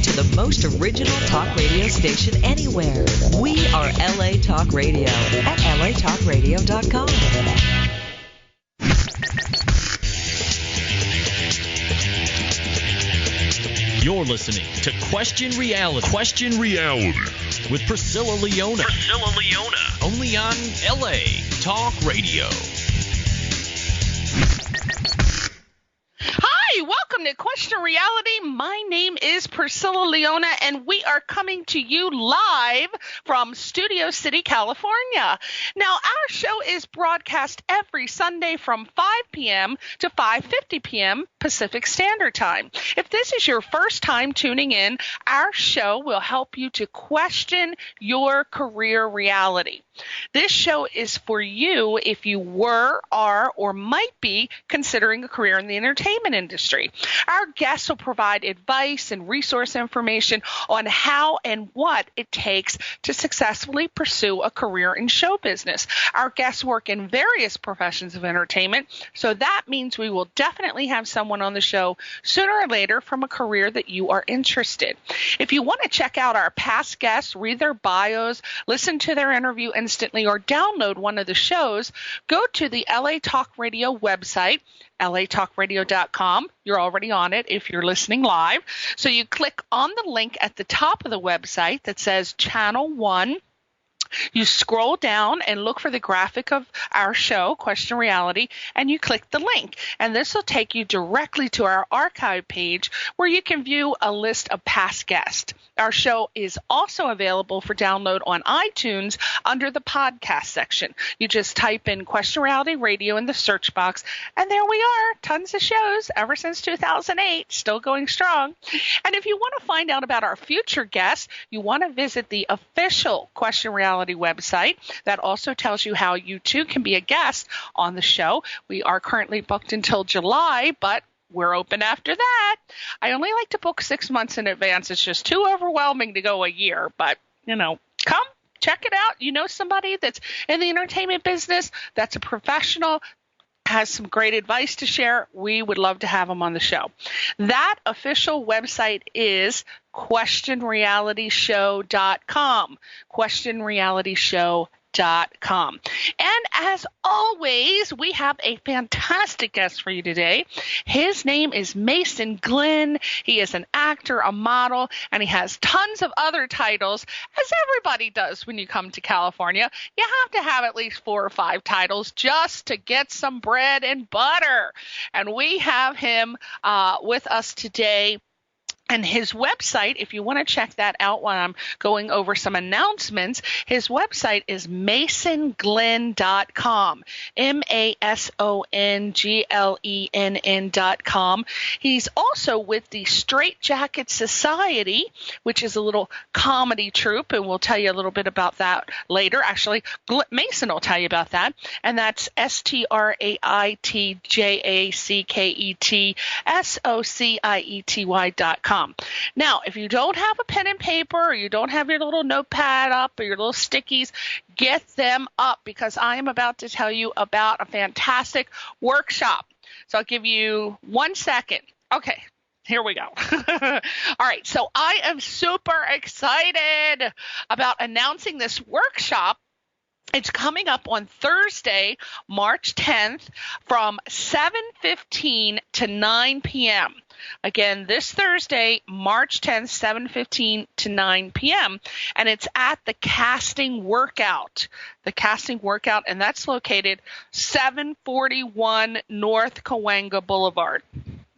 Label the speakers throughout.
Speaker 1: to the most original talk radio station anywhere. We are LA Talk Radio at latalkradio.com.
Speaker 2: You're listening to Question Reality. Question Reality with Priscilla Leona. Priscilla Leona. Only on LA Talk Radio.
Speaker 3: Hi, welcome to Question Reality. My name is Priscilla Leona, and we are coming to you live from Studio City, California. Now, our show is broadcast every Sunday from 5 p.m. to 5:50 p.m. Pacific Standard Time. If this is your first time tuning in, our show will help you to question your career reality. This show is for you if you were, are, or might be considering a career in the entertainment industry. Our guests will provide advice and resource information on how and what it takes to successfully pursue a career in show business. Our guests work in various professions of entertainment, so that means we will definitely have someone on the show sooner or later from a career that you are interested. If you want to check out our past guests, read their bios, listen to their interview instantly, or download one of the shows, go to the LA Talk Radio website, latalkradio.com. You're already on it if you're listening live. So you click on the link at the top of the website that says Channel 1. You scroll down and look for the graphic of our show, Question Reality, and you click the link. And this will take you directly to our archive page where you can view a list of past guests. Our show is also available for download on iTunes under the podcast section. You just type in Question Reality Radio in the search box, and there we are. Tons of shows ever since 2008, still going strong. And if you want to find out about our future guests, you want to visit the official Question Reality website. That also tells you how you too can be a guest on the show. We are currently booked until July, but we're open after that. I only like to book 6 months in advance. It's just too overwhelming to go a year, but come check it out. You know somebody that's in the entertainment business, that's a professional, has some great advice to share. We would love to have them on the show. That official website is questionrealityshow.com. questionrealityshow.com. And as always, we have a fantastic guest for you today. His name is Mason Glenn. He is an actor, a model, and he has tons of other titles, as everybody does when you come to California. You have to have at least 4 or 5 titles just to get some bread and butter. And we have him with us today. And his website, if you want to check that out while I'm going over some announcements, his website is masonglenn.com, masonglenn.com. He's also with the Straight Jacket Society, which is a little comedy troupe, and we'll tell you a little bit about that later. Actually, Mason will tell you about that, and that's StraighTjacketsociety.com. Now, if you don't have a pen and paper, or you don't have your little notepad up or your little stickies, get them up, because I am about to tell you about a fantastic workshop. So I'll give you 1 second. Okay. Here we go. All right. So I am super excited about announcing this workshop. It's coming up on Thursday, March 10th from 7:15 to 9 p.m. Again, this Thursday, March 10th, 7:15 to 9 p.m., and it's at the Casting Workout. The Casting Workout, and that's located 741 North Cahuenga Boulevard.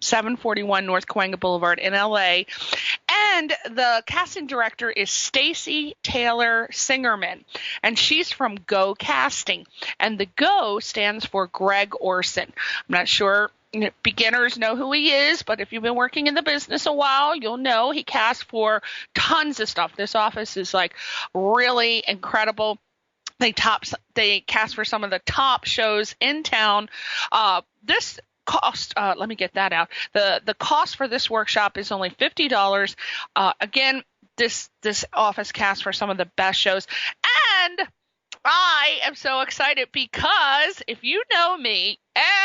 Speaker 3: 741 North Cahuenga Boulevard in LA. And the casting director is Stacy Taylor Singerman, and she's from Go Casting. And the Go stands for Greg Orson. I'm not sure beginners know who he is, but if you've been working in the business a while, you'll know he casts for tons of stuff. This office is like really incredible. They cast for some of the top shows in town. This cost, let me get that out. The cost for this workshop is only $50. Again, this office casts for some of the best shows. And I am so excited because if you know me,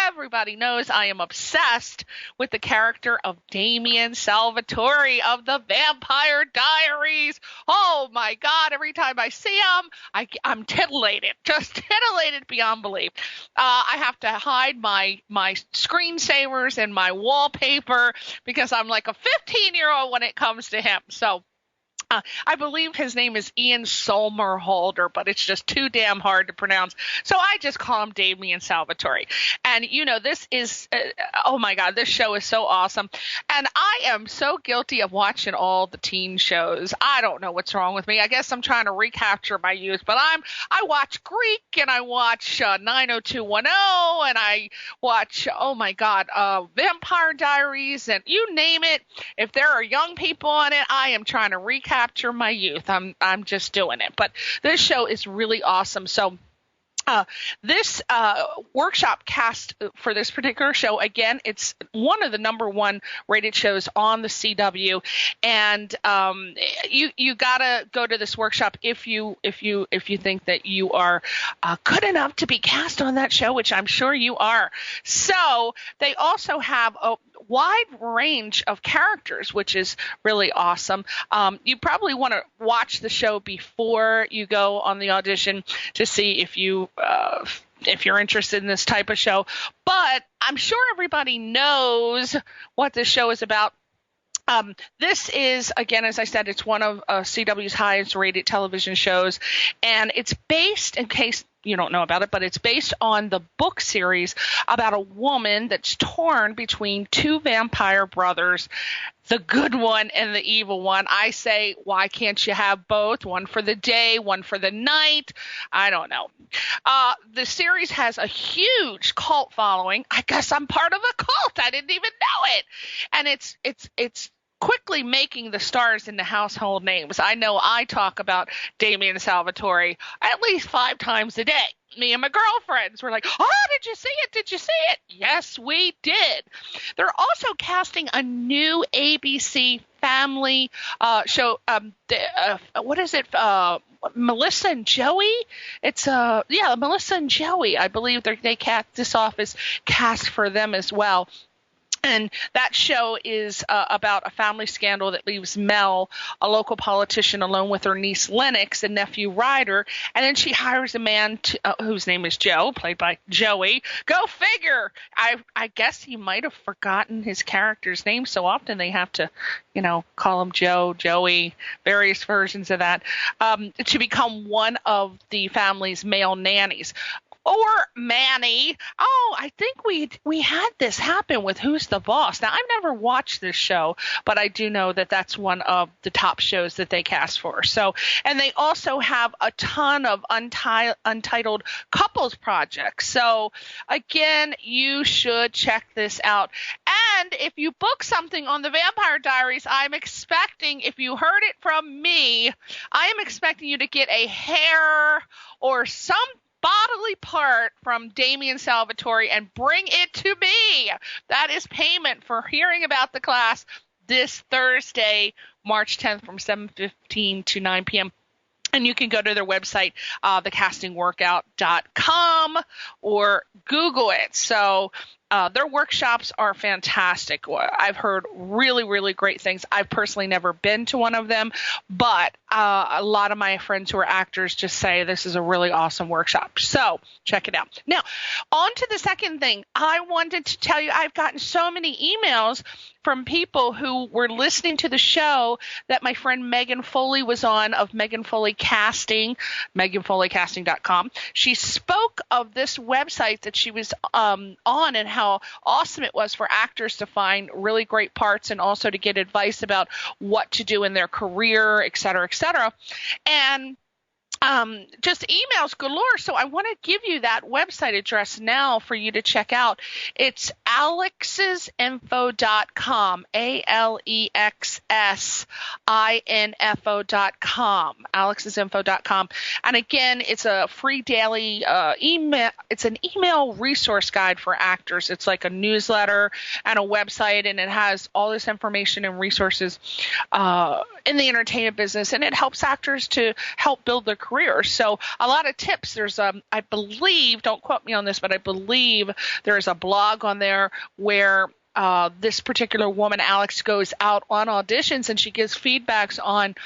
Speaker 3: everybody knows I am obsessed with the character of Damien Salvatore of the Vampire Diaries. Oh my God, every time I see him, I'm titillated, just titillated beyond belief. I have to hide my screensavers and my wallpaper because I'm like a 15-year-old when it comes to him. So I believe his name is Ian Somerhalder, but it's just too damn hard to pronounce. So I just call him Damien Salvatore. And, this is, oh my God, this show is so awesome. And I am so guilty of watching all the teen shows. I don't know what's wrong with me. I guess I'm trying to recapture my youth, but I watch Greek and I watch 90210 and I watch, oh my God, Vampire Diaries and you name it. If there are young people on it, I am trying to recapture my youth. I'm just doing it. But this show is really awesome. So this workshop cast for this particular show, again, it's one of the #1 rated shows on the CW, and you gotta go to this workshop if you think that you are good enough to be cast on that show, which I'm sure you are. So they also have a wide range of characters, which is really awesome. You probably want to watch the show before you go on the audition to see if you're interested in this type of show. But I'm sure everybody knows what this show is about. This is, again, as I said, it's one of CW's highest rated television shows, and it's based, in case you don't know about it, but it's based on the book series about a woman that's torn between two vampire brothers, the good one and the evil one. I say, why can't you have both? One for the day, one for the night? I don't know. The series has a huge cult following. I guess I'm part of a cult. I didn't even know it. And it's quickly making the stars into household names. I know I talk about Damien Salvatore at least 5 times a day. Me and my girlfriends were like, oh, did you see it? Did you see it? Yes, we did. They're also casting a new ABC family show. What is it? Melissa and Joey? It's Melissa and Joey. I believe they cast this off as cast for them as well. And that show is about a family scandal that leaves Mel, a local politician, alone with her niece Lennox and nephew Ryder. And then she hires a man whose name is Joe, played by Joey. Go figure. I guess he might have forgotten his character's name so often they have to, call him Joe, Joey, various versions of that, to become one of the family's male nannies. Or Manny. Oh, I think we had this happen with Who's the Boss. Now, I've never watched this show, but I do know that that's one of the top shows that they cast for. So, and they also have a ton of untitled couples projects. So, again, you should check this out. And if you book something on the Vampire Diaries, I'm expecting, if you heard it from me, I am expecting you to get a hair or some bodily part from Damien Salvatore and bring it to me. That is payment for hearing about the class this Thursday, March 10th from 7:15 to 9 p.m. And you can go to their website, thecastingworkout.com, or Google it. So their workshops are fantastic. I've heard really, really great things. I've personally never been to one of them, but a lot of my friends who are actors just say this is a really awesome workshop. So check it out. Now, on to the second thing. I wanted to tell you I've gotten so many emails from people who were listening to the show that my friend Megan Foley was on of Megan Foley Casting, meganfoleycasting.com. She spoke of this website that she was on and how awesome it was for actors to find really great parts and also to get advice about what to do in their career, et cetera, et cetera. And just emails galore. So I want to give you that website address now for you to check out. It's alexsinfo.com, alexsinfo.com, alexsinfo.com. And again, it's a free daily email. It's an email resource guide for actors. It's like a newsletter and a website, and it has all this information and resources in the entertainment business, and it helps actors to help build their careers. So a lot of tips. There's, I believe, don't quote me on this, but I believe there's a blog on there where this particular woman, Alex, goes out on auditions and she gives feedbacks on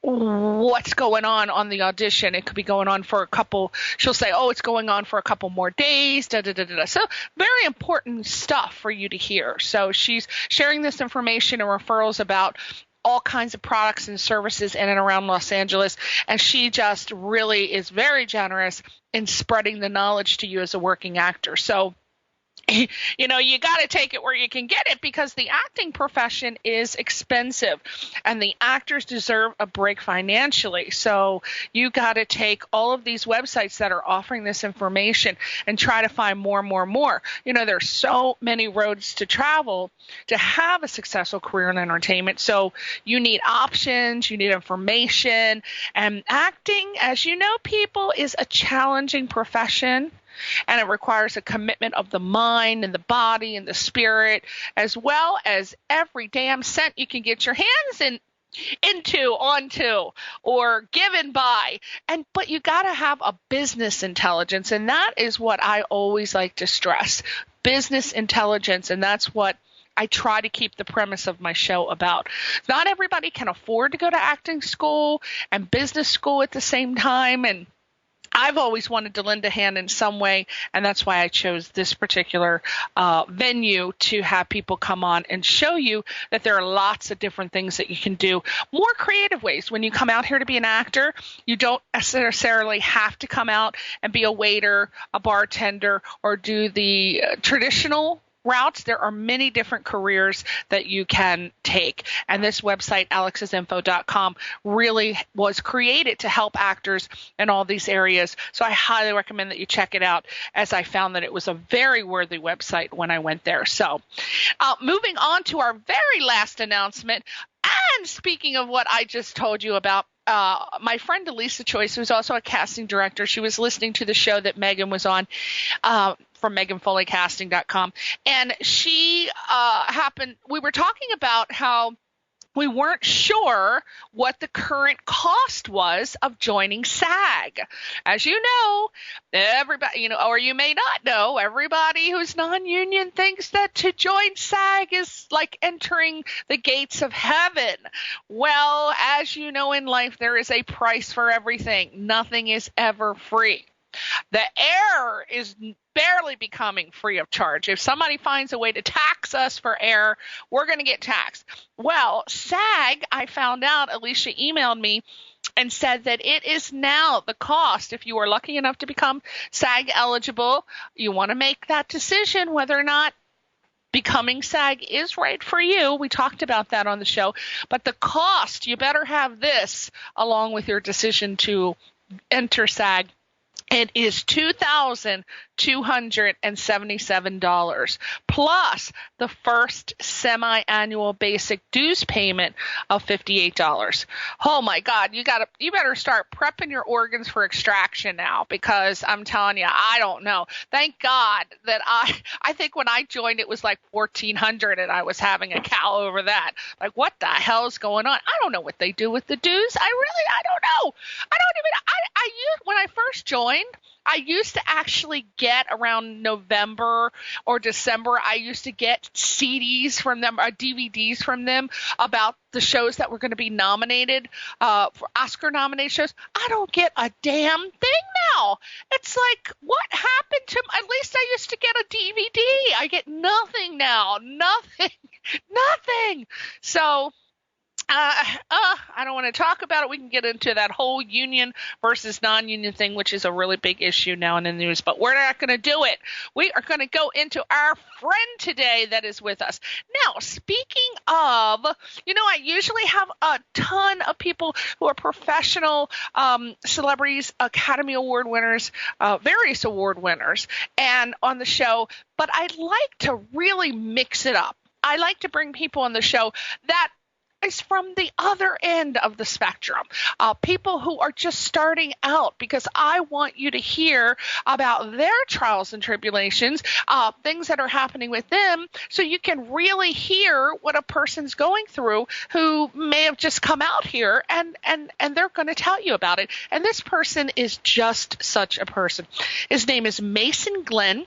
Speaker 3: what's going on the audition. It could be going on for a couple. She'll say, oh, it's going on for a couple more days. Da, da, da, da. So very important stuff for you to hear. So she's sharing this information and referrals about all kinds of products and services in and around Los Angeles. And she just really is very generous in spreading the knowledge to you as a working actor. So, you know, you got to take it where you can get it, because the acting profession is expensive and the actors deserve a break financially. So you got to take all of these websites that are offering this information and try to find more and more and more. You know, there's so many roads to travel to have a successful career in entertainment. So you need options, you need information, and acting, as you know, people, is a challenging profession. And it requires a commitment of the mind and the body and the spirit, as well as every damn cent you can get your hands onto, or given by. But you got to have a business intelligence. And that is what I always like to stress, business intelligence. And that's what I try to keep the premise of my show about. Not everybody can afford to go to acting school and business school at the same time. And I've always wanted to lend a hand in some way, and that's why I chose this particular venue to have people come on and show you that there are lots of different things that you can do, more creative ways. When you come out here to be an actor, you don't necessarily have to come out and be a waiter, a bartender, or do the traditional routes. There are many different careers that you can take. And this website, alexsinfo.com, really was created to help actors in all these areas. So I highly recommend that you check it out, as I found that it was a very worthy website when I went there. So moving on to our very last announcement. And speaking of what I just told you about, my friend Elisa Choice, who's also a casting director, she was listening to the show that Megan was on, from MeganFoleyCasting.com. And she we were talking about how we weren't sure what the current cost was of joining SAG. As you know, everybody, or you may not know, everybody who's non-union thinks that to join SAG is like entering the gates of heaven. Well, as you know, in life, there is a price for everything. Nothing is ever free. The air is barely becoming free of charge. If somebody finds a way to tax us for air, we're going to get taxed. Well, SAG, I found out, Alicia emailed me and said that it is now the cost. If you are lucky enough to become SAG eligible, you want to make that decision whether or not becoming SAG is right for you. We talked about that on the show. But the cost, you better have this along with your decision to enter SAG. It is $2,277 plus the first semi-annual basic dues payment of $58. Oh my God, you better start prepping your organs for extraction now, because I'm telling you, I don't know. Thank God that I think when I joined it was like $1,400 and I was having a cow over that. Like, what the hell is going on? I don't know what they do with the dues. I don't know. When I first joined, I used to actually get around November or December, I used to get CDs from them, or DVDs from them about the shows that were going to be nominated for Oscar nominated shows. I don't get a damn thing now. It's like, what happened to at least I used to get a DVD. I get nothing now. Nothing. So I don't want to talk about it. We can get into that whole union versus non-union thing, which is a really big issue now in the news, but we're not going to do it. We are going to go into our friend today that is with us. Now, speaking of, I usually have a ton of people who are professional celebrities, Academy Award winners, various award winners, and on the show, but I like to really mix it up. I like to bring people on the show that is from the other end of the spectrum, people who are just starting out, because I want you to hear about their trials and tribulations, things that are happening with them, so you can really hear what a person's going through who may have just come out here, and they're going to tell you about it. And this person is just such a person. His name is Mason Glenn.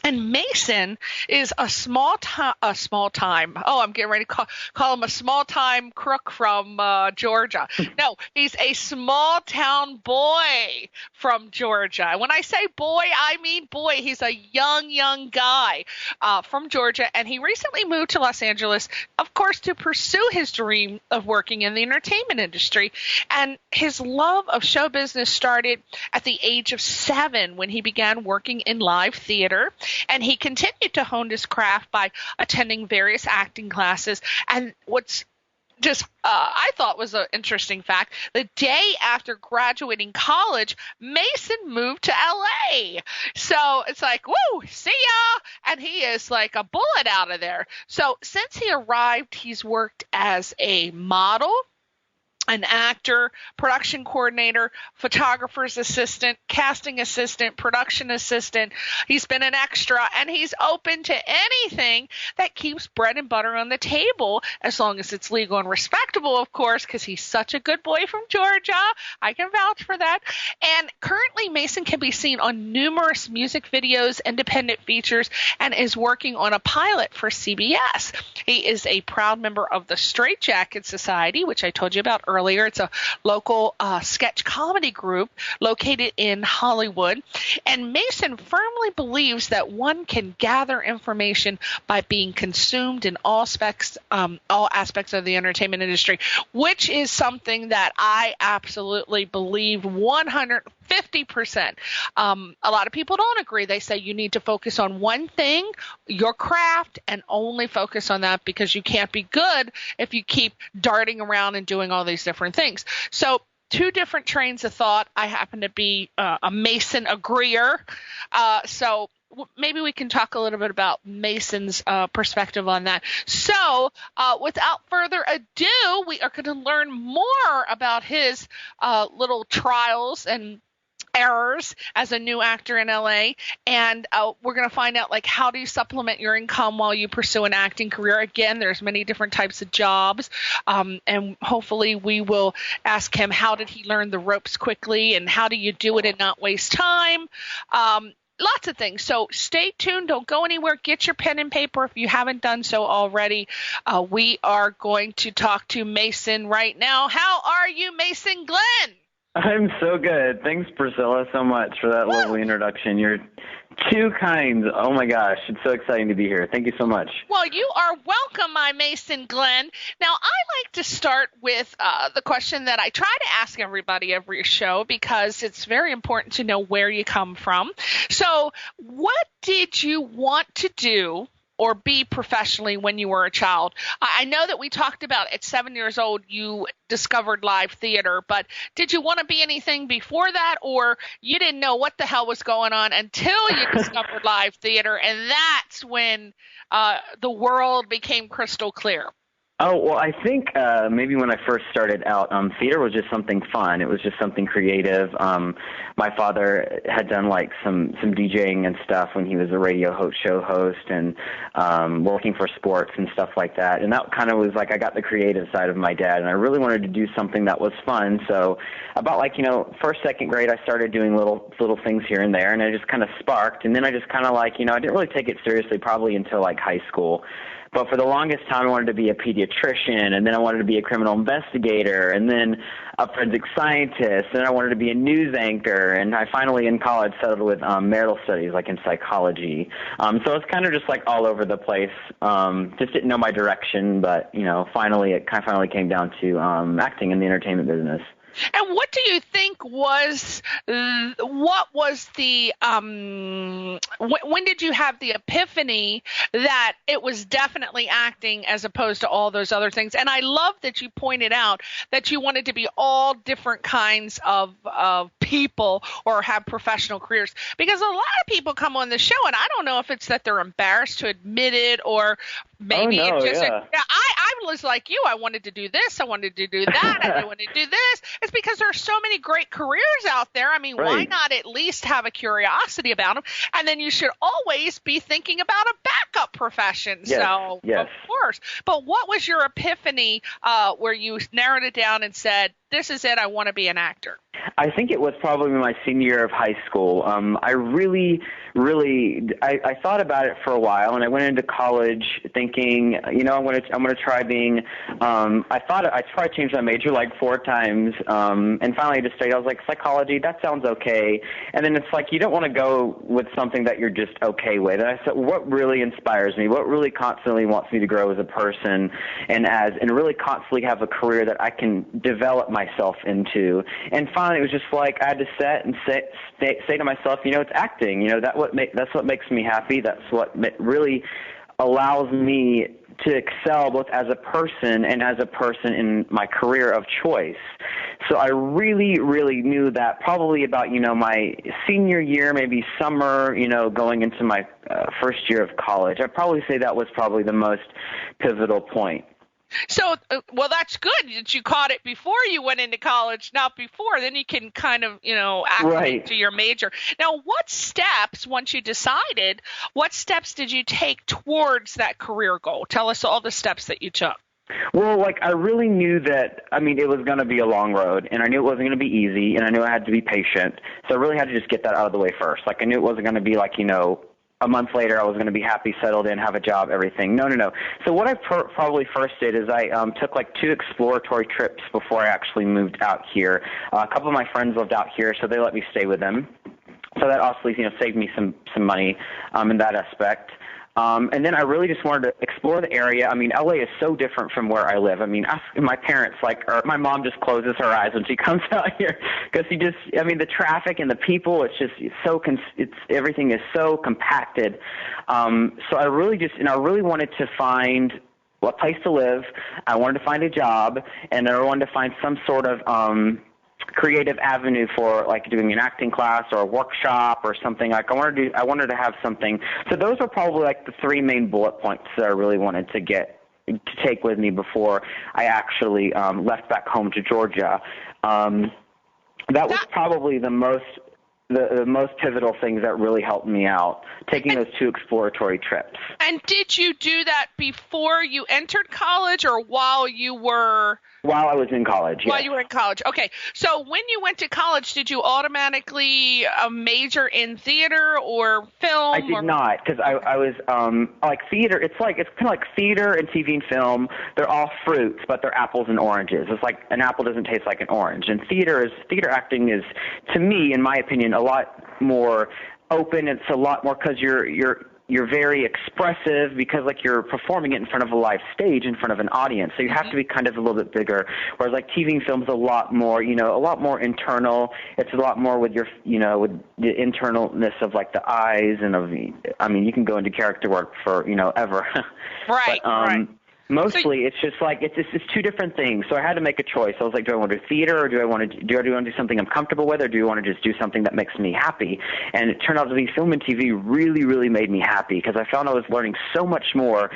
Speaker 3: And Mason is a small time. Oh, I'm getting ready to call him a small time crook from Georgia. No, he's a small town boy from Georgia. And when I say boy, I mean boy. He's a young guy from Georgia, and he recently moved to Los Angeles, of course, to pursue his dream of working in the entertainment industry. And his love of show business started at the age of 7 when he began working in live theater. And he continued to hone his craft by attending various acting classes. And what's just I thought was an interesting fact, the day after graduating college, Mason moved to LA. So it's like, woo, see ya. And he is like a bullet out of there. So since he arrived, he's worked as a model, an actor, production coordinator, photographer's assistant, casting assistant, production assistant. He's been an extra, and he's open to anything that keeps bread and butter on the table, as long as it's legal and respectable, of course, because he's such a good boy from Georgia. I can vouch for that. And currently, Mason can be seen on numerous music videos, independent features, and is working on a pilot for CBS. He is a proud member of the Straight Jacket Society, which I told you about earlier. It's a local sketch comedy group located in Hollywood. And Mason firmly believes that one can gather information by being consumed in all aspects of the entertainment industry, which is something that I absolutely believe 150%. A lot of people don't agree. They say you need to focus on one thing, your craft, and only focus on that, because you can't be good if you keep darting around and doing all these different things. So 2 different trains of thought. I happen to be a Mason agreeer. So maybe we can talk a little bit about Mason's perspective on that. So without further ado, we are going to learn more about his little trials and errors as a new actor in LA, and we're going to find out, like, how do you supplement your income while you pursue an acting career. Again, there's many different types of jobs, and hopefully we will ask him, how did he learn the ropes quickly, and how do you do it and not waste time. Lots of things. So stay tuned. Don't go anywhere. Get your pen and paper if you haven't done so already. We are going to talk to Mason right now. How are you, Mason Glenn?
Speaker 4: I'm so good. Thanks, Priscilla, so much for that lovely introduction. You're too kind. Oh, my gosh. It's so exciting to be here. Thank you so much.
Speaker 3: Well, you are welcome, my Mason Glenn. Now, I like to start with the question that I try to ask everybody every show, because it's very important to know where you come from. So what did you want to do or be professionally when you were a child? I know that we talked about at 7 years old you discovered live theater, but did you want to be anything before that, or you didn't know what the hell was going on until you discovered live theater, and that's when the world became crystal clear?
Speaker 4: Oh, well, I think maybe when I first started out, theater was just something fun. It was just something creative. My father had done like some DJing and stuff when he was a radio show host, and working for sports and stuff like that. And that kind of was like, I got the creative side of my dad, and I really wanted to do something that was fun. So about first, second grade, I started doing little things here and there, and I just kind of sparked. And then I just kind of I didn't really take it seriously probably until like high school. But for the longest time, I wanted to be a pediatrician, and then I wanted to be a criminal investigator, and then a forensic scientist, and I wanted to be a news anchor, and I finally in college settled with marital studies, like in psychology. So it's kind of just like all over the place. Just didn't know my direction, but finally it finally came down to acting in the entertainment business.
Speaker 3: And what do you think was the when did you have the epiphany that it was definitely acting as opposed to all those other things? And I love that you pointed out that you wanted to be all different kinds of people or have professional careers, because a lot of people come on the show, and I don't know if it's that they're embarrassed to admit it, or maybe it's just I was like you. I wanted to do this. I wanted to do that. I wanted to do this. It's because there's so many great careers out there. I mean, why not at least have a curiosity about them? And then you should always be thinking about a backup profession.
Speaker 4: Yes,
Speaker 3: so,
Speaker 4: yes.
Speaker 3: Of course. But what was your epiphany where you narrowed it down and said, this is it, I want to be an actor?
Speaker 4: I think it was probably my senior year of high school. I really thought about it for a while, and I went into college thinking, I'm going to try being. I tried to change my major like 4 times, and finally I just stayed. I was like, psychology, that sounds okay. And then it's like you don't want to go with something that you're just okay with. And I said, what really inspires me? What really constantly wants me to grow as a person, and really constantly have a career that I can develop myself into. And finally, it was just like I had to sit and say to myself, it's acting. That's what makes me happy. That's what really allows me to excel both as a person and as a person in my career of choice. So I really, really knew that probably about, my senior year, maybe summer, going into my first year of college. I'd probably say that was probably the most pivotal point.
Speaker 3: So, well, that's good that you caught it before you went into college, not before. Then you can kind of, acclimate to your major. Now, once you decided, what steps did you take towards that career goal? Tell us all the steps that you took.
Speaker 4: Well, I really knew that, it was going to be a long road, and I knew it wasn't going to be easy, and I knew I had to be patient. So I really had to just get that out of the way first. I knew it wasn't going to be a month later I was going to be happy, settled in, have a job, everything. No. So what I probably first did is I took 2 exploratory trips before I actually moved out here. A couple of my friends lived out here, so they let me stay with them. So that also, saved me some money in that aspect. And then I really just wanted to explore the area. LA is so different from where I live. Ask my parents, or my mom just closes her eyes when she comes out here because the traffic and the people, everything is so compacted. So I really wanted to find a place to live. I wanted to find a job, and I wanted to find some sort of creative avenue for doing an acting class or a workshop or something. I wanted to have something. So those were probably the 3 main bullet points that I really wanted to take with me before I actually left back home to Georgia. That was probably the most pivotal things that really helped me out, taking those 2 exploratory trips.
Speaker 3: And did you do that before you entered college or while you were?
Speaker 4: While I was in college, yes.
Speaker 3: While you were in college. Okay. So when you went to college, did you automatically major in theater or film?
Speaker 4: I did not, because I was theater. It's kind of like theater and TV and film. They're all fruits, but they're apples and oranges. It's like an apple doesn't taste like an orange. And theater acting is, to me, in my opinion, a lot more open. It's a lot more because you're very expressive because you're performing it in front of a live stage, in front of an audience. So you have to be kind of a little bit bigger. Whereas TV and film's a lot more, a lot more internal. It's a lot more with your, with the internalness of the eyes and of the, you can go into character work for, ever.
Speaker 3: Right.
Speaker 4: But,
Speaker 3: right.
Speaker 4: Mostly, it's just it's 2 different things. So I had to make a choice. I was like, do I want to do theater, or do I want to do something I'm comfortable with, or do I want to just do something that makes me happy? And it turned out to be film and TV really, really made me happy because I found I was learning so much more.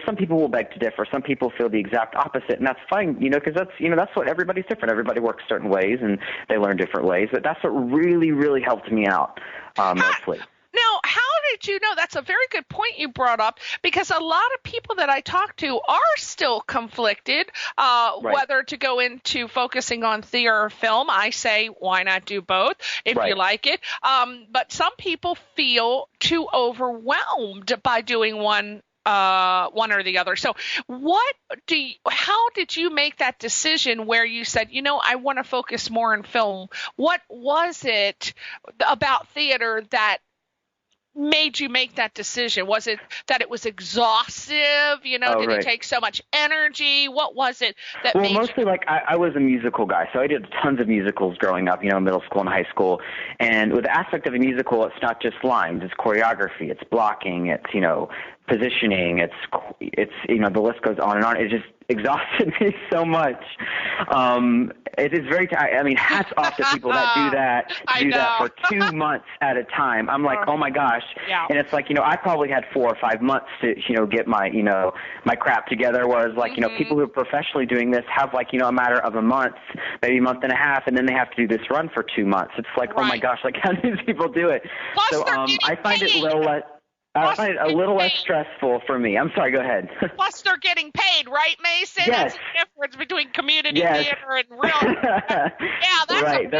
Speaker 4: Some people will beg to differ. Some people feel the exact opposite, and that's fine. Because that's what everybody's different. Everybody works certain ways, and they learn different ways. But that's what really, really helped me out mostly.
Speaker 3: Now, how did you know? That's a very good point you brought up, because a lot of people that I talk to are still conflicted whether to go into focusing on theater or film. I say, why not do both if you like it? But some people feel too overwhelmed by doing one or the other. So how did you make that decision where you said, I want to focus more on film? What was it about theater that made you make that decision? Was it that it was exhaustive? Did it take so much energy? What was it that made
Speaker 4: mostly I was a musical guy, so I did tons of musicals growing up, middle school and high school. And with the aspect of a musical, it's not just lines, it's choreography, it's blocking, it's, positioning, it's the list goes on and on. It just exhausted me so much. It is very. I mean, hats off to people that do that for 2 months at a time. I'm like, oh my gosh.
Speaker 3: Yeah.
Speaker 4: And it's like, I probably had 4 or 5 months to, get my, my crap together. Whereas like, people who are professionally doing this have like, a matter of a month, maybe a month and a half, and then they have to do this run for 2 months. It's like, oh my gosh, like how do these people do it?
Speaker 3: Plus
Speaker 4: So I find it a little less. I find it a little less stressful for me. I'm sorry, go ahead.
Speaker 3: Plus, they're getting paid, right, Mason?
Speaker 4: Yes.
Speaker 3: That's the difference between community theater and real. Yeah, that's
Speaker 4: right.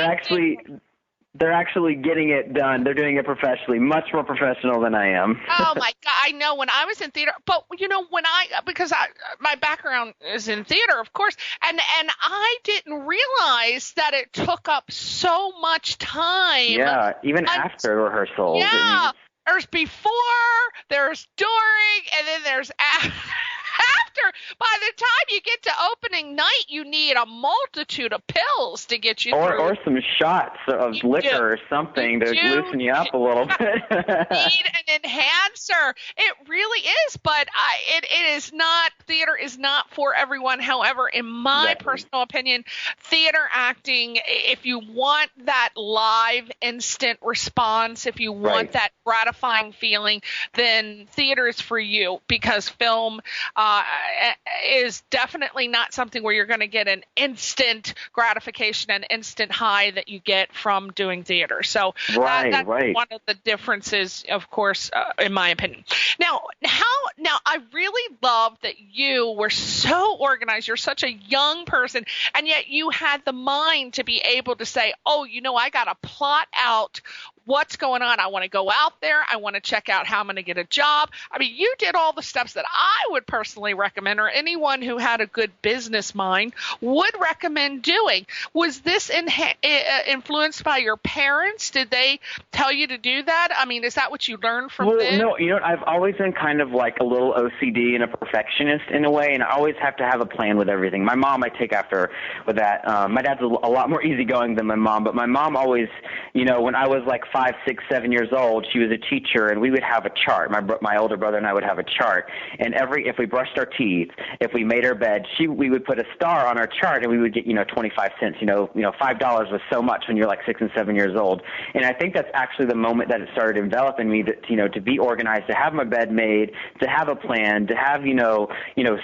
Speaker 4: They're actually getting it done. They're doing it professionally, much more professional than I am.
Speaker 3: Oh my God! I know when I was in theater, but because my background is in theater, of course, and I didn't realize that it took up so much time.
Speaker 4: Yeah, even after rehearsals.
Speaker 3: Yeah. There's before, there's during, and then there's after. By the time you get to opening night, you need a multitude of pills to get you through.
Speaker 4: Or some shots of liquor or something to loosen you up a little bit.
Speaker 3: Need an enhancer. It really is, but it is not. Theater is not for everyone. However, in my personal opinion, theater acting, if you want that live instant response, if you want that gratifying feeling, then theater is for you, because film is definitely not something where you're going to get an instant gratification and instant high that you get from doing theater. So that's one of the differences, of course, in my opinion. Now I really love that you were so organized. You're such a young person, and yet you had the mind to be able to say, oh, I got to plot out what's going on. I want to go out there. I want to check out how I'm going to get a job. I mean, you did all the steps that I would personally recommend, or anyone who had a good business mind would recommend doing. Was this influenced by your parents? Did they tell you to do that? I mean, is that what you learned from them?
Speaker 4: No, I've always been kind of like a little OCD and a perfectionist in a way, and I always have to have a plan with everything. My mom I take after with that. My dad's a lot more easygoing than my mom, but my mom always, when I was like 5, 6, 7 years old, she was a teacher, and we would have a chart. My older brother and I would have a chart, and if we brushed our teeth, if we made our bed, we would put a star on our chart, and we would get 25 cents. $5 was so much when you're like 6 and 7 years old, and I think that's actually the moment that it started enveloping me that to be organized, to have my bed made, to have a plan, to have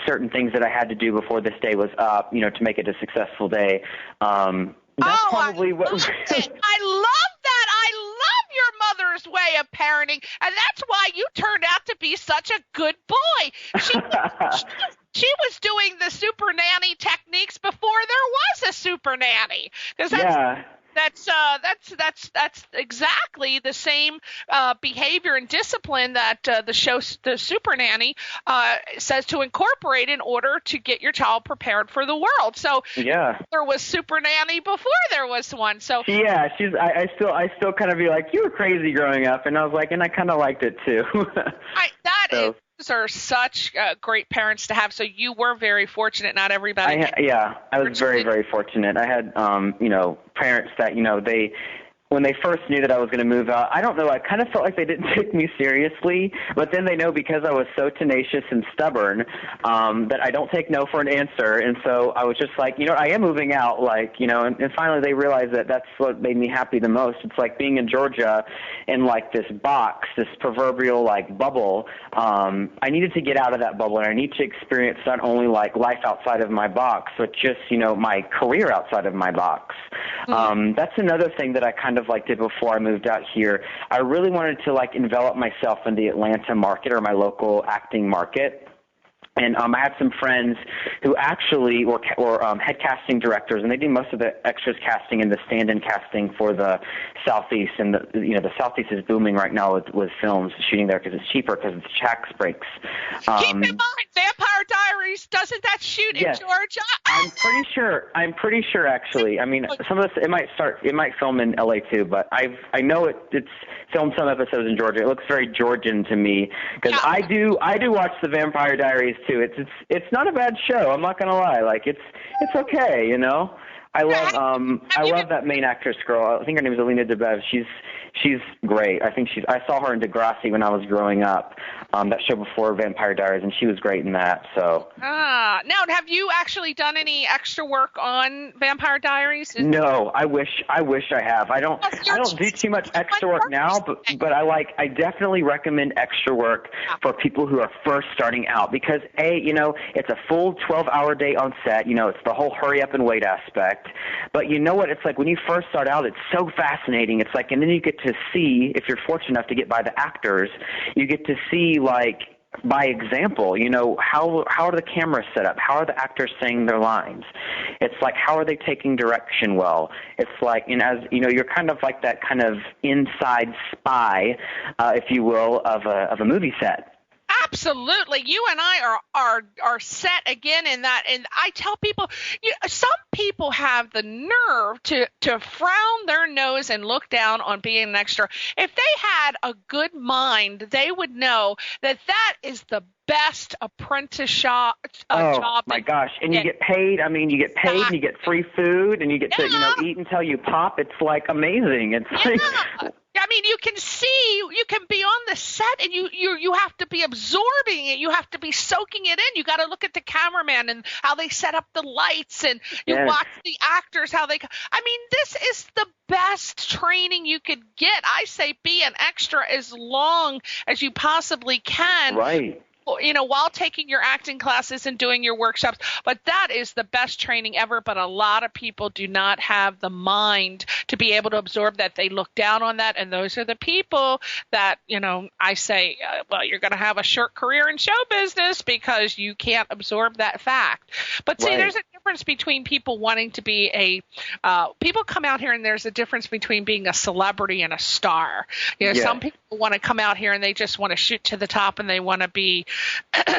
Speaker 4: certain things that I had to do before this day was up, to make it a successful day. That's probably what.
Speaker 3: I love that. I love your mother's way of parenting, and that's why you turned out to be such a good boy. She was doing the super nanny techniques before there was a super nanny, because that's exactly the same behavior and discipline that the Super Nanny says to incorporate in order to get your child prepared for the world. So there was Super Nanny before there was one. So
Speaker 4: I still kind of be like, you were crazy growing up, and I was like, and I kind of liked it too.
Speaker 3: Those are such great parents to have. So you were very fortunate. Not everybody.
Speaker 4: I was very, very fortunate. I had, parents that, when they first knew that I was going to move out, I don't know, I kind of felt like they didn't take me seriously, but then they know because I was so tenacious and stubborn that I don't take no for an answer. And so I was just like, I am moving out, and finally they realized that that's what made me happy the most. It's like being in Georgia in like this box, this proverbial like bubble. I needed to get out of that bubble, and I need to experience not only like life outside of my box, but just, my career outside of my box. That's another thing that I kind of like did before I moved out here. I really wanted to like envelop myself in the Atlanta market, or my local acting market. And I had some friends who actually were head casting directors, and they do most of the extras casting and the stand-in casting for the Southeast. And the Southeast is booming right now with films shooting there because it's cheaper, because it's tax breaks.
Speaker 3: Keep in mind, Vampire Diaries, doesn't that shoot in Georgia?
Speaker 4: I'm pretty sure actually. I mean, some of this it might film in LA too, but I know it's filmed some episodes in Georgia. It looks very Georgian to me, because I do watch the Vampire Diaries too. It's not a bad show. I'm not gonna lie. Like it's okay, I love that main actress girl. I think her name is Alina Debev. she's great. I saw her in Degrassi when I was growing up, that show before Vampire Diaries, and she was great in that. So.
Speaker 3: Now, have you actually done any extra work on Vampire Diaries?
Speaker 4: No, I wish I have. I don't do too much extra work now, but I definitely recommend extra work for people who are first starting out because it's a full 12-hour day on set. It's the whole hurry up and wait aspect. But you know what it's like when you first start out, it's so fascinating. It's like, and then you get to see, if you're fortunate enough to get by the actors, you get to see like by example, how are the cameras set up? How are the actors saying their lines? It's like, how are they taking direction well? It's like, as you're kind of like that kind of inside spy, if you will, of a movie set.
Speaker 3: Absolutely. You and I are set again in that. And I tell people, some people have the nerve to frown their nose and look down on being an extra. If they had a good mind, they would know that is the best apprentice job.
Speaker 4: Oh my gosh. And you get paid. I mean, you get paid and you get free food and you get to, eat until you pop. It's like amazing. It's like,
Speaker 3: I mean, you can be on the set and you have to be absorbing it. You have to be soaking it in. You got to look at the cameraman and how they set up the lights and you watch the actors, this is the best training you could get. I say be an extra as long as you possibly can.
Speaker 4: Right.
Speaker 3: While taking your acting classes and doing your workshops. But that is the best training ever. But a lot of people do not have the mind to be able to absorb that. They look down on that. And those are the people that, I say, you're going to have a short career in show business because you can't absorb that fact. But see, there's a difference between people wanting to be people come out here and there's a difference between being a celebrity and a star. Some people want to come out here and they just want to shoot to the top and they want to be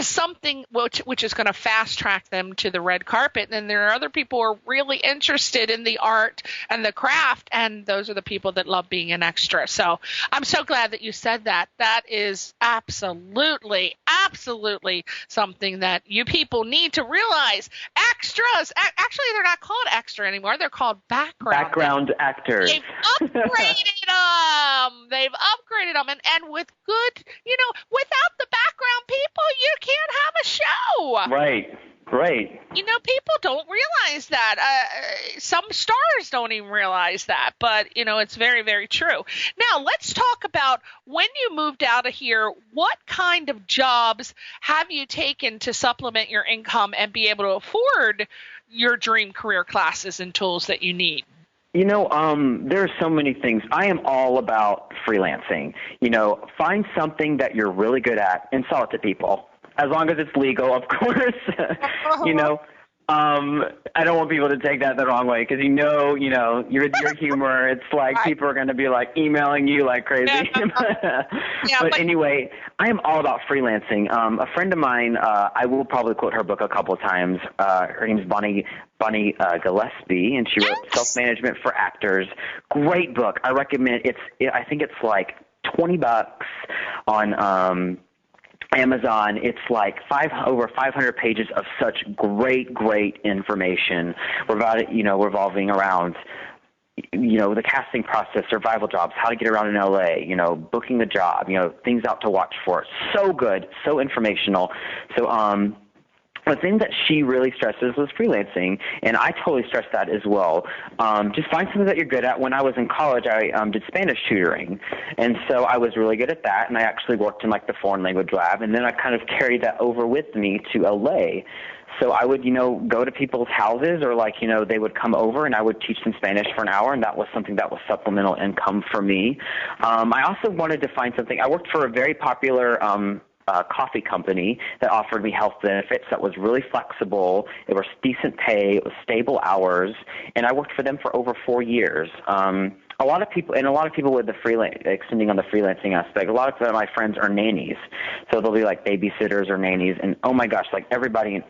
Speaker 3: something which is going to fast track them to the red carpet. And then there are other people who are really interested in the art and the craft, and those are the people that love being an extra. So I'm so glad that you said that. That is absolutely something that you people need to realize. Extras, actually, they're not called extra anymore. They're called background
Speaker 4: actors.
Speaker 3: They've upgraded them. And with good, without the background people, you can't have a show.
Speaker 4: Right.
Speaker 3: People don't realize that. Some stars don't even realize that, but, it's very, very true. Now, let's talk about when you moved out of here, what kind of jobs have you taken to supplement your income and be able to afford your dream career classes and tools that you need?
Speaker 4: There's so many things. I am all about freelancing. Find something that you're really good at and sell it to people. As long as it's legal, of course. I don't want people to take that the wrong way because your humor. It's like people are going to be like emailing you like crazy. But anyway, I am all about freelancing. A friend of mine, I will probably quote her book a couple of times. Her name's Bonnie Gillespie, and she wrote Self-Management for Actors. Great book. I recommend. I think it's like $20 on Amazon. It's like over 500 pages of such great information revolving around the casting process, survival jobs, how to get around in LA, booking the job, things out to watch for. So good, so informational. So the thing that she really stresses was freelancing, and I totally stress that as well. Just find something that you're good at. When I was in college, I did Spanish tutoring, and so I was really good at that, and I actually worked in like the foreign language lab, and then I kind of carried that over with me to LA. So I would, go to people's houses or they would come over and I would teach them Spanish for an hour, and that was something that was supplemental income for me. I also wanted to find something. I worked for a very popular coffee company that offered me health benefits that was really flexible. It was decent pay. It was stable hours, and I worked for them for over 4 years. A lot of people with the extending on the freelancing aspect, a lot of my friends are nannies. So they'll be like babysitters or nannies. And oh my gosh, like everybody,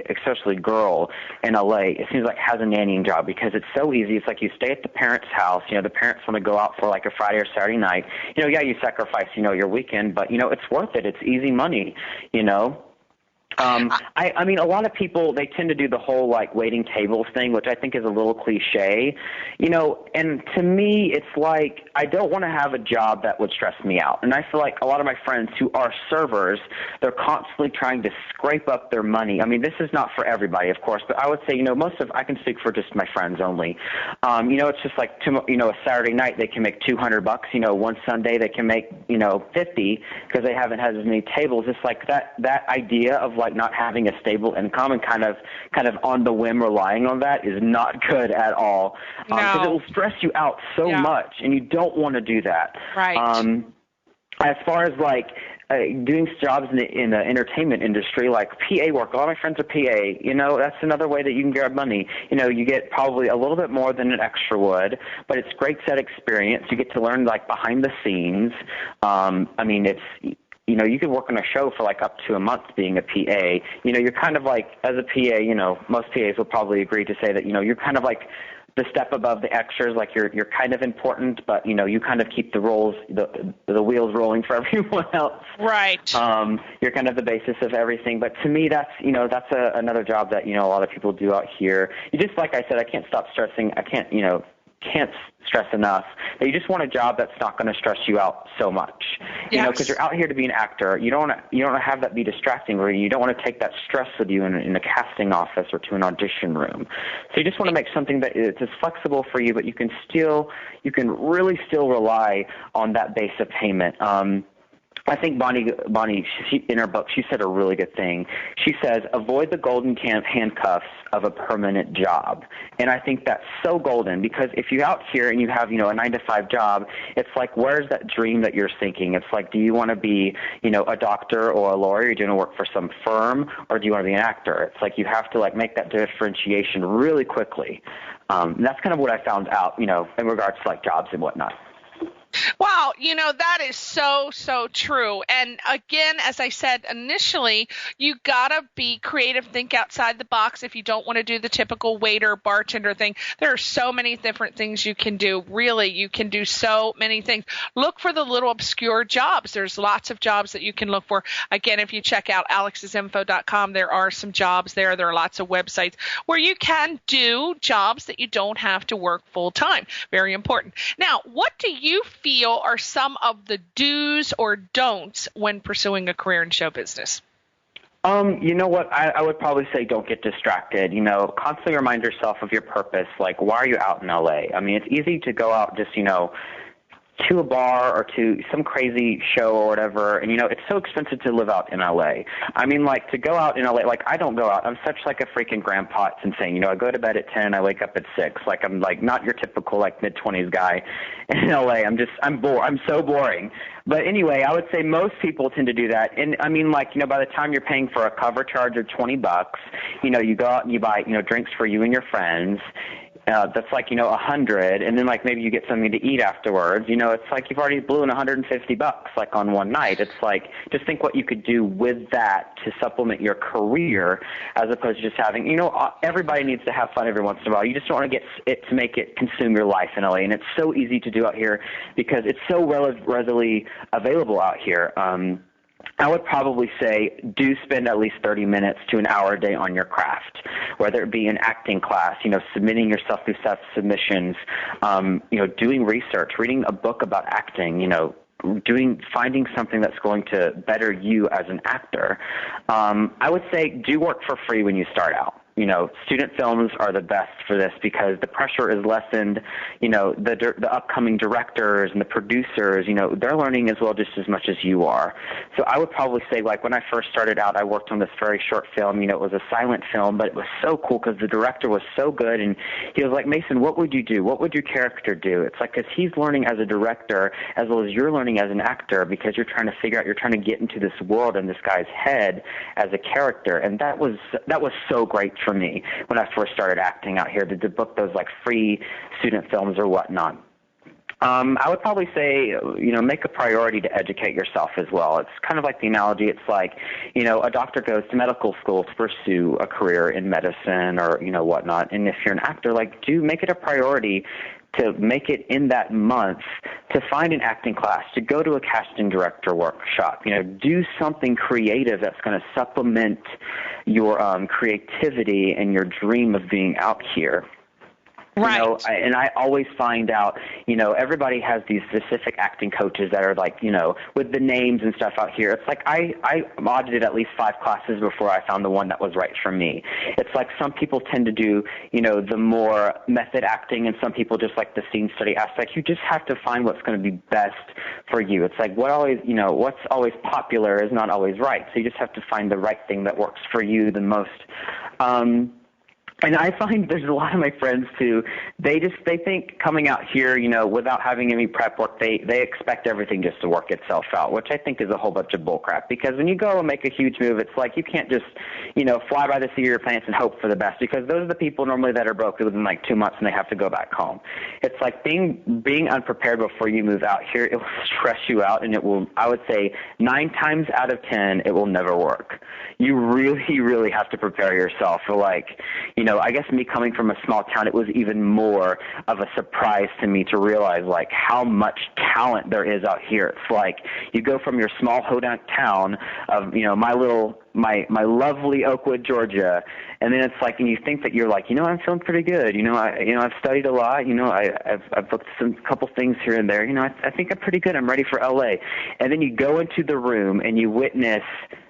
Speaker 4: especially girl in LA, it seems like has a nannying job because it's so easy. It's like you stay at the parents' house. The parents want to go out for like a Friday or Saturday night. You sacrifice, your weekend, but it's worth it. It's easy money, I mean, a lot of people, they tend to do the whole, like, waiting tables thing, which I think is a little cliche, you know, and to me, it's like, I don't want to have a job that would stress me out. And I feel like a lot of my friends who are servers, they're constantly trying to scrape up their money. I mean, this is not for everybody, of course, but I would say, you know, I can speak for just my friends only. You know, it's just like, you know, a Saturday night, they can make $200, you know, one Sunday they can make, you know, 50 because they haven't had as many tables. It's like that idea of, like, not having a stable income and kind of on the whim relying on that is not good at all, because it will stress you out so much, and you don't want to do that.
Speaker 3: Right.
Speaker 4: As far as, like, doing jobs in the entertainment industry, like PA work, a lot of my friends are PA, you know, that's another way that you can grab money. You know, you get probably a little bit more than an extra would, but it's great set experience. You get to learn, like, behind the scenes. I mean, it's, you know, you could work on a show for, like, up to a month being a PA. You know, you're kind of like, as a PA, you know, most PAs will probably agree to say that, you know, you're kind of like the step above the extras, like you're kind of important, but, you know, you kind of keep the roles, the wheels rolling for everyone else.
Speaker 3: Right.
Speaker 4: You're kind of the basis of everything. But to me, that's, you know, that's another job that, you know, a lot of people do out here. You just, like I said, I can't stop stressing. I can't stress enough that you just want a job that's not going to stress you out so much. You know, because you're out here to be an actor. You don't want to have that be distracting, or you don't want to take that stress with you in a casting office or to an audition room. So you just want to make something that is flexible for you, but you can really still rely on that base of payment. I think Bonnie, in her book, she said a really good thing. She says, avoid the golden handcuffs of a permanent job. And I think that's so golden, because if you're out here and you have, you know, a 9-to-5 job, it's like, where's that dream that you're thinking? It's like, do you want to be, you know, a doctor or a lawyer? Do you want to work for some firm, or do you want to be an actor? It's like you have to, like, make that differentiation really quickly. And that's kind of what I found out, you know, in regards to, like, jobs and whatnot.
Speaker 3: Wow, you know, that is so, so true. And again, as I said initially, you got to be creative, think outside the box if you don't want to do the typical waiter, bartender thing. There are so many different things you can do. Really, you can do so many things. Look for the little obscure jobs. There's lots of jobs that you can look for. Again, if you check out alexsinfo.com, there are some jobs there. There are lots of websites where you can do jobs that you don't have to work full time. Very important. Now, what do you feel are some of the do's or don'ts when pursuing a career in show business?
Speaker 4: You know what? I would probably say don't get distracted. You know, constantly remind yourself of your purpose. Like, why are you out in LA? I mean, it's easy to go out just, you know, to a bar or to some crazy show or whatever, and, you know, it's so expensive to live out in LA. I mean, like, to go out in LA, like, I don't go out. I'm such, like, a freaking grandpa. It's insane. You know, I go to bed at 10, I wake up at 6. Like, I'm, like, not your typical, like, mid-20s guy in LA. I'm bored. I'm so boring. But anyway, I would say most people tend to do that. And, I mean, like, you know, by the time you're paying for a cover charge of $20, you know, you go out and you buy, you know, drinks for you and your friends. That's like, you know, $100, and then, like, maybe you get something to eat afterwards. You know, it's like you've already blew in $150, like, on one night. It's like, just think what you could do with that to supplement your career, as opposed to just having, you know, everybody needs to have fun every once in a while. You just don't want to get it to make it consume your life in LA, and it's so easy to do out here because it's so readily available out here. I would probably say do spend at least 30 minutes to an hour a day on your craft, whether it be an acting class, you know, submitting yourself through submissions, you know, doing research, reading a book about acting, you know, finding something that's going to better you as an actor. I would say do work for free when you start out. You know, student films are the best for this because the pressure is lessened. You know, the upcoming directors and the producers, you know, they're learning as well just as much as you are. So I would probably say, like, when I first started out, I worked on this very short film. You know, it was a silent film, but it was so cool because the director was so good. And he was like, Mason, what would you do? What would your character do? It's like, because he's learning as a director as well as you're learning as an actor, because you're trying to figure out, you're trying to get into this world in this guy's head as a character. And that was so great for me when I first started acting out here, to book those, like, free student films or whatnot. I would probably say, you know, make a priority to educate yourself as well. It's kind of like the analogy. It's like, you know, a doctor goes to medical school to pursue a career in medicine or, you know, whatnot. And if you're an actor, like, make it a priority to make it in that month, to find an acting class, to go to a casting director workshop, do something creative that's going to supplement your creativity and your dream of being out here.
Speaker 3: Right.
Speaker 4: And I always find out, everybody has these specific acting coaches that are like, with the names and stuff out here. It's like I audited at least 5 classes before I found the one that was right for me. It's like some people tend to do, the more method acting, and some people just like the scene study aspect. You just have to find what's going to be best for you. It's like what's always popular is not always right. So you just have to find the right thing that works for you the most. And I find there's a lot of my friends too, they think coming out here, without having any prep work, they expect everything just to work itself out, which I think is a whole bunch of bullcrap. Because when you go and make a huge move, it's like you can't just, fly by the seat of your pants and hope for the best, because those are the people normally that are broke within like 2 months and they have to go back home. It's like being unprepared before you move out here, it will stress you out, and it will, I would say 9 times out of 10, it will never work. You really, really have to prepare yourself for I guess me coming from a small town, it was even more of a surprise to me to realize how much talent there is out here. It's like you go from your small hoedown town of my lovely Oakwood, Georgia, and then it's like, and you think that you're like, I'm feeling pretty good. I've studied a lot. I've booked some couple things here and there. I think I'm pretty good. I'm ready for LA. And then you go into the room and you witness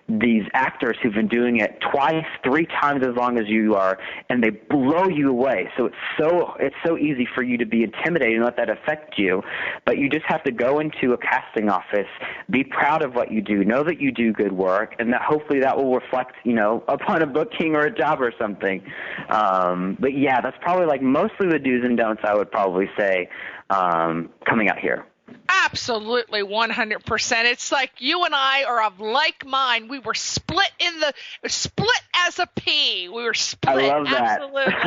Speaker 4: these actors who've been doing it 2, 3 times as long as you are, and they blow you away. So it's so easy for you to be intimidated and let that affect you. But you just have to go into a casting office, be proud of what you do, know that you do good work, and that hopefully that will reflect, upon a booking or a job or something. But yeah, that's probably mostly the do's and don'ts I would probably say coming out here.
Speaker 3: Absolutely, 100%. It's like you and I are of like mind. We were split as a pea. We were split.
Speaker 4: I love that.
Speaker 3: Absolutely.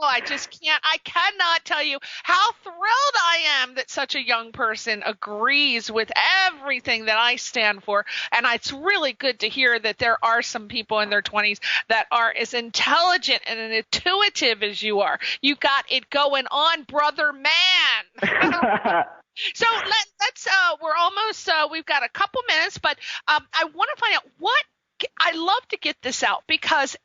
Speaker 3: I just can't. I cannot tell you how thrilled I am that such a young person agrees with everything that I stand for. And it's really good to hear that there are some people in their 20s that are as intelligent and intuitive as you are. You got it going on, brother man. So let's we're almost we've got a couple minutes, but I want to find out I love to get this out because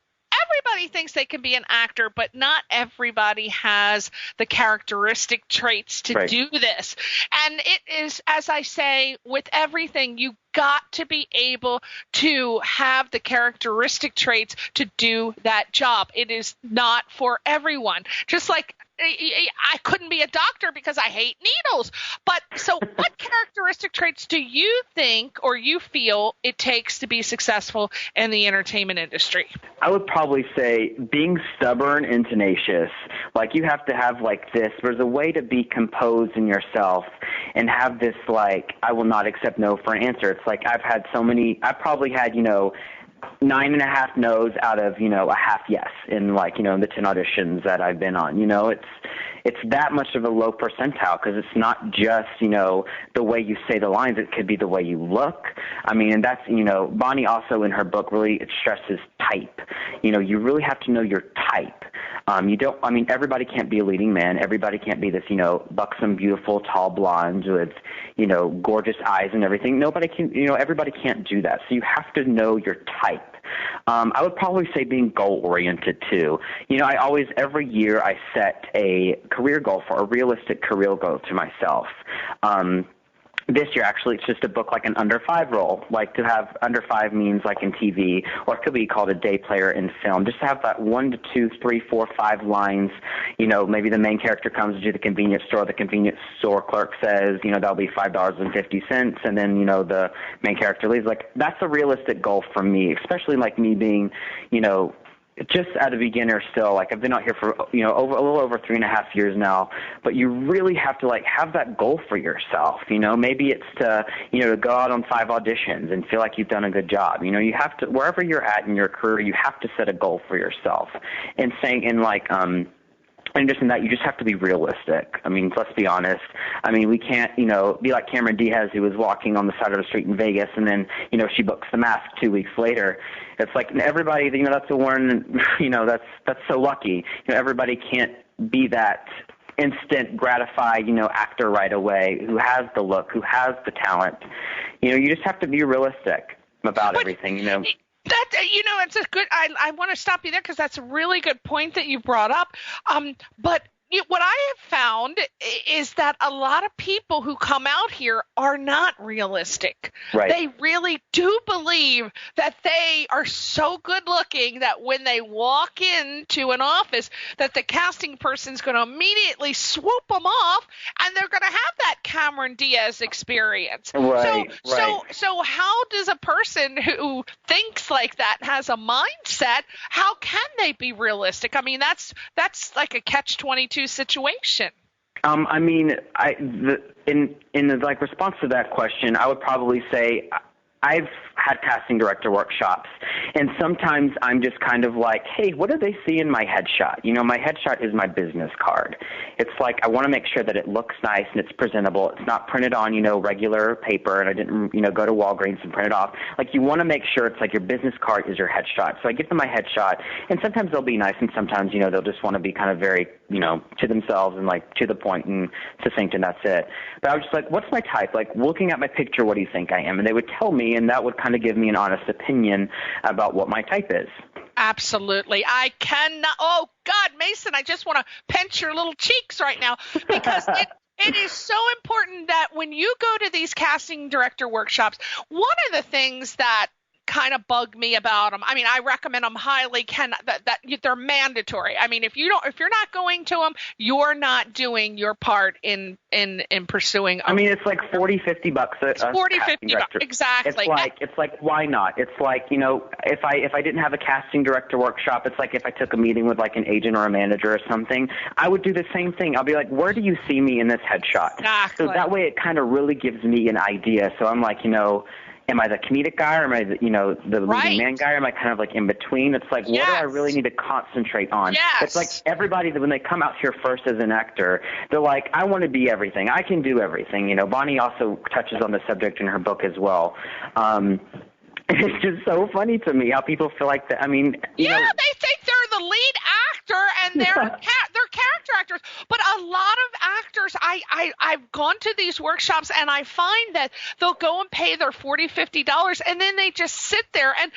Speaker 3: everybody thinks they can be an actor, but not everybody has the characteristic traits to do this. And it is, as I say, with everything, you got to be able to have the characteristic traits to do that job. It is not for everyone. Just like I couldn't be a doctor because I hate needles. But so what characteristic traits do you think or you feel it takes to be successful in the entertainment industry?
Speaker 4: I would probably say being stubborn and tenacious. You have to have this. There's a way to be composed in yourself and have this I will not accept no for an answer. It's I've probably had 9.5 no's out of a half yes in in the 10 auditions that I've been on. It's that much of a low percentile because it's not just the way you say the lines. It could be the way you look. And that's Bonnie also in her book really stresses type. You really have to know your type. Everybody can't be a leading man. Everybody can't be this buxom, beautiful, tall blonde with gorgeous eyes and everything. Nobody can. Everybody can't do that. So you have to know your type. I would probably say being goal-oriented too. Every year I set a career goal a realistic career goal to myself. This year, actually, it's just to book an under 5 role. To have under 5 means in TV, or it could be called a day player in film. Just to have that 1 to 2, 3, 4, 5 lines. Maybe the main character comes to the convenience store. The convenience store clerk says, that'll be $5.50, and then the main character leaves. That's a realistic goal for me, especially me being, just at a beginner still. I've been out here for a little over 3.5 years now, but you really have to have that goal for yourself. Maybe it's to to go out on 5 auditions and feel like you've done a good job. You have to, wherever you're at in your career, you have to set a goal for yourself. And saying in in addition to that, you just have to be realistic. Let's be honest. We can't, be like Cameron Diaz, who was walking on the side of the street in Vegas, and then, she books The Mask 2 weeks later. It's everybody, that's a one, that's so lucky. Everybody can't be that instant gratify, actor right away, who has the look, who has the talent. You just have to be realistic about everything, That,
Speaker 3: it's a good, I want to stop you there because that's a really good point that you brought up. But what I have found is that a lot of people who come out here are not realistic.
Speaker 4: Right.
Speaker 3: They really do believe that they are so good looking that when they walk into an office that the casting person's going to immediately swoop them off and they're going to have that Cameron Diaz experience.
Speaker 4: Right.
Speaker 3: So how does a person who thinks like that, has a mindset, how can they be realistic? I mean, that's like a catch-22 situation.
Speaker 4: In the response to that question, I would probably say I've had casting director workshops, and sometimes I'm just kind of like, hey, what do they see in my headshot? My headshot is my business card. It's like I want to make sure that it looks nice and it's presentable. It's not printed on, regular paper, and I didn't, go to Walgreens and print it off. Like, you want to make sure it's like your business card is your headshot. So I give them my headshot, and sometimes they'll be nice, and sometimes, they'll just want to be kind of very, to themselves and like to the point and succinct, and that's it. But I was just like, what's my type? Like, looking at my picture, what do you think I am? And they would tell me, and that would kind of give me an honest opinion about what my type is.
Speaker 3: Absolutely. I cannot. Oh, God, Mason, I just want to pinch your little cheeks right now because it is so important that when you go to these casting director workshops, one of the things that kind of bug me about them. I mean, I recommend them highly. That they're mandatory. I mean, if you're not going to them, you're not doing your part in pursuing.
Speaker 4: I mean, it's like $40-50
Speaker 3: It's $40-50 exactly.
Speaker 4: It's like why not? It's like, if I didn't have a casting director workshop, it's like if I took a meeting with like an agent or a manager or something, I would do the same thing. I'll be like, where do you see me in this headshot?
Speaker 3: Exactly.
Speaker 4: So that way it kind of really gives me an idea. So I'm like, am I the comedic guy, or am I the leading man guy, or am I kind of like in between? It's like, what do I really need to concentrate on?
Speaker 3: Yes.
Speaker 4: It's like everybody, when they come out here first as an actor, they're like, I want to be everything. I can do everything. Bonnie also touches on the subject in her book as well. It's just so funny to me how people feel like that. I mean,
Speaker 3: they think they're the lead actor and they're character actors. But a lot of actors, I've gone to these workshops and I find that they'll go and pay their $40-50 and then they just sit there. And,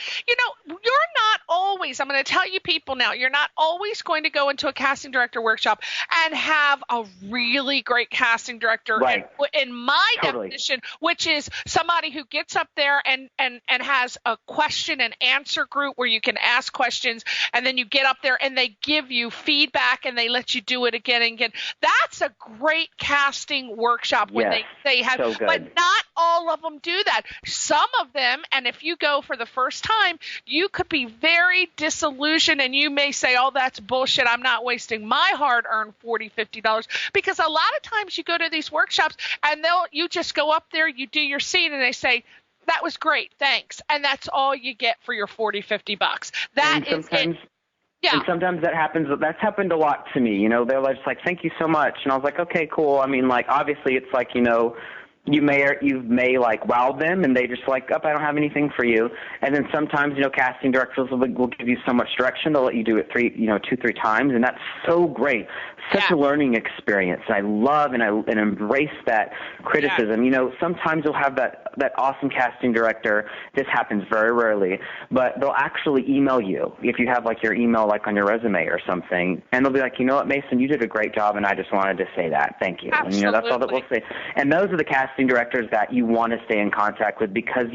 Speaker 3: you're not always, I'm going to tell you people now, you're not always going to go into a casting director workshop and have a really great casting director.
Speaker 4: Right.
Speaker 3: In my definition, which is somebody who gets up there and has a question and answer group where you can ask questions and then you get up there and they give you feedback and they let you do it again and again. That's a great casting workshop when they have,
Speaker 4: so good.
Speaker 3: But not all of them do that. Some of them, and if you go for the first time, you could be very disillusioned and you may say, oh, that's bullshit. I'm not wasting my hard-earned $40-50 because a lot of times you go to these workshops and you just go up there, you do your scene and they say, that was great, thanks. And that's all you get for your $40-50. That is it. Yeah.
Speaker 4: And sometimes that happens. That's happened a lot to me. They're just like, thank you so much. And I was like, okay, cool. I mean, like, obviously it's like, you may like wow them and they just like, I don't have anything for you. And then sometimes, casting directors will give you so much direction. They'll let you do it 2-3 times. And that's so great. Such a learning experience. I love and embrace that criticism. Sometimes you'll have that awesome casting director. This happens very rarely, but they'll actually email you if you have like your email like on your resume or something. And they'll be like, you know what, Mason, you did a great job and I just wanted to say that. Thank you.
Speaker 3: Absolutely.
Speaker 4: And that's all that we'll say. And those are the casting directors that you want to stay in contact with because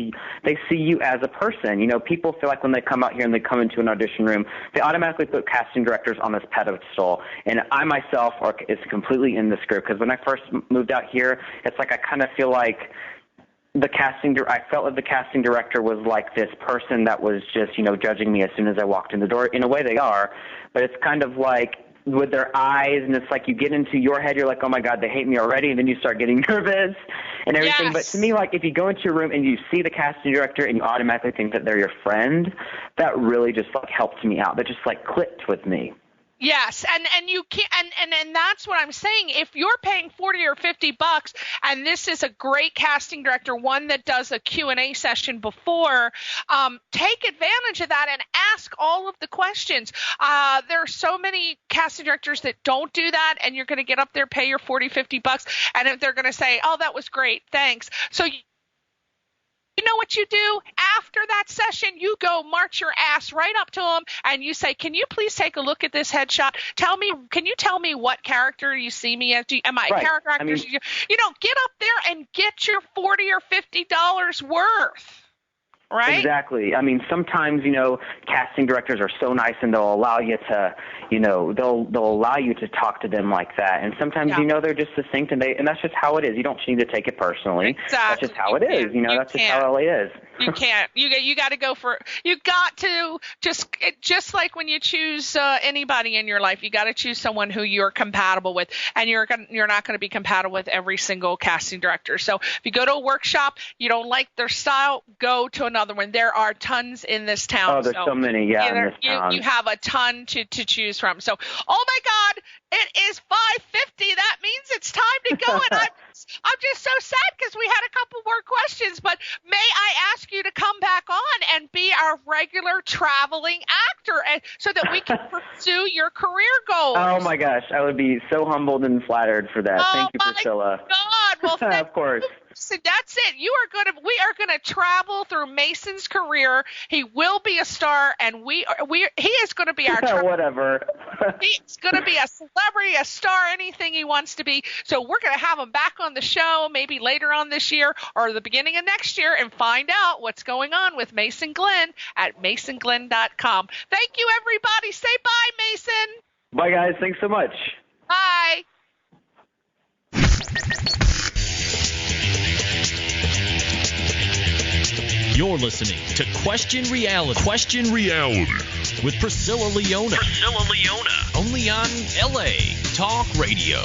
Speaker 4: they see you as a person. People feel like when they come out here and they come into an audition room, they automatically put casting directors on this pedestal. And I myself is completely in this group because when I first moved out here, it's like I kind of feel like I felt like the casting director was like this person that was just, judging me as soon as I walked in the door. In a way they are, but it's kind of like with their eyes, and it's like you get into your head, you're like, oh my God, they hate me already, and then you start getting nervous and everything. Yes. But to me, like if you go into a room and you see the casting director and you automatically think that they're your friend, that really just like helped me out. That just like clicked with me.
Speaker 3: Yes, and you can't, and that's what I'm saying. If you're paying $40 or $50, and this is a great casting director, one that does a Q&A session before, take advantage of that and ask all of the questions. There are so many casting directors that don't do that, and you're going to get up there, pay your $40, $50, and if they're going to say, "Oh, that was great, thanks." So you know what you do after that session? You go march your ass right up to them and you say, "Can you please take a look at this headshot? Can you tell me what character you see me as? Am I a character actor?" Get up there and get your $40 or $50 worth. Right?
Speaker 4: Exactly. I mean, sometimes, casting directors are so nice and they'll allow you to, they'll allow you to talk to them like that. And sometimes, they're just succinct and that's just how it is. You don't need to take it personally.
Speaker 3: Exactly.
Speaker 4: That's just how it is. That's just how LA is.
Speaker 3: You can't. You got to go for. You got to just like when you choose anybody in your life, you got to choose someone who you're compatible with, and you're not going to be compatible with every single casting director. So if you go to a workshop, you don't like their style, go to another one. There are tons in this town.
Speaker 4: Oh, there's so many. Yeah, in this town.
Speaker 3: You have a ton to choose from. So, oh my God, it is 5:50. That means it's time to go, and I'm just so sad because we had a couple more questions, but may I ask you to come back on and be our regular traveling actor so that we can pursue your career goals?
Speaker 4: Oh, my gosh. I would be so humbled and flattered for that. Thank you, Priscilla.
Speaker 3: Oh, my God. Well,
Speaker 4: of course.
Speaker 3: So that's it. We are going to travel through Mason's career. He will be a star, and he is going to be our
Speaker 4: whatever.
Speaker 3: He's going to be a celebrity, a star, anything he wants to be. So we're going to have him back on the show maybe later on this year or the beginning of next year and find out what's going on with Mason Glenn at masonglenn.com. Thank you, everybody. Say bye, Mason.
Speaker 4: Bye, guys. Thanks so much.
Speaker 3: Bye.
Speaker 2: You're listening to Question Reality. Question Reality with Priscilla Leona. Only on LA Talk Radio.